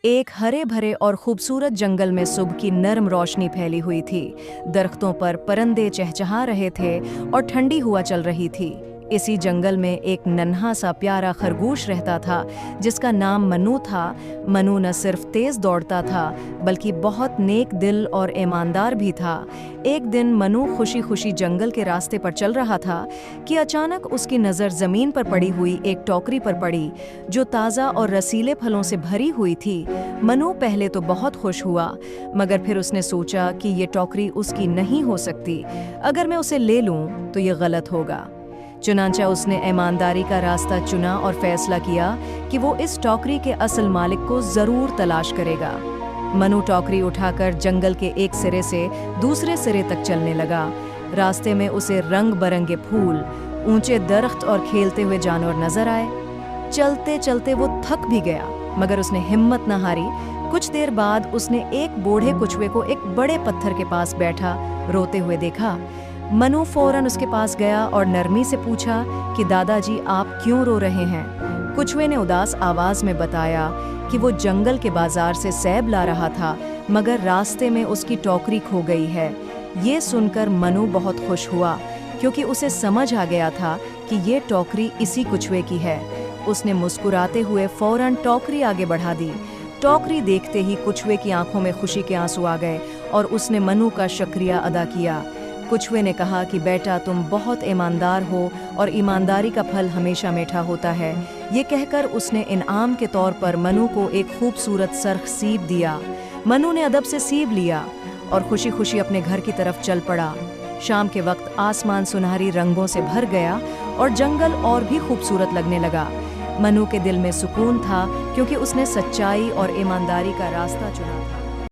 एक हरे भरे और खूबसूरत जंगल में सुबह की नर्म रोशनी फैली हुई थी। दरख्तों पर परिंदे चहचहा रहे थे और ठंडी हवा चल रही थी। इसी जंगल में एक नन्हा सा प्यारा खरगोश रहता था जिसका नाम मनु था। मनु न सिर्फ तेज दौड़ता था बल्कि बहुत नेक दिल और ईमानदार भी था। एक दिन मनु खुशी खुशी जंगल के रास्ते पर चल रहा था कि अचानक उसकी नज़र ज़मीन पर पड़ी हुई एक टोकरी पर पड़ी जो ताज़ा और रसीले फलों से भरी हुई थी। मनु पहले तो बहुत खुश हुआ, मगर फिर उसने सोचा कि ये टोकरी उसकी नहीं हो सकती। अगर मैं उसे ले लूं तो ये गलत होगा। चुनांचा उसने ईमानदारी का रास्ता चुना और फैसला किया कि वो इस टोकरी के असल मालिक को ज़रूर तलाश करेगा। मनु टोकरी उठाकर जंगल के एक सिरे से दूसरे सिरे तक चलने लगा। रास्ते में उसे रंग बरंगे फूल, ऊंचे दरख्त और खेलते हुए जानवर नजर आए। चलते चलते वो थक भी गया, मगर उसने हिम्मत न हारी। कुछ देर बाद उसने एक बूढ़े कछुए को एक बड़े पत्थर के पास बैठा रोते हुए देखा। मनु फौरन उसके पास गया और नरमी से पूछा कि दादाजी आप क्यों रो रहे हैं। कछुए ने उदास आवाज में बताया कि वो जंगल के बाजार से सेब ला रहा था, मगर रास्ते में उसकी टोकरी खो गई है। ये सुनकर मनु बहुत खुश हुआ क्योंकि उसे समझ आ गया था कि ये टोकरी इसी कछुए की है। उसने मुस्कुराते हुए फौरन टोकरी आगे बढ़ा दी। टोकरी देखते ही कछुए की आंखों में खुशी के आंसू आ गए और उसने मनु का शुक्रिया अदा किया। कछुए ने कहा कि बेटा तुम बहुत ईमानदार हो और ईमानदारी का फल हमेशा मीठा होता है। ये कहकर उसने इनाम के तौर पर मनु को एक खूबसूरत सरख सीब दिया। मनु ने अदब से सीब लिया और खुशी खुशी अपने घर की तरफ चल पड़ा। शाम के वक्त आसमान सुनहरी रंगों से भर गया और जंगल और भी खूबसूरत लगने लगा। मनु के दिल में सुकून था क्योंकि उसने सच्चाई और ईमानदारी का रास्ता चुना था।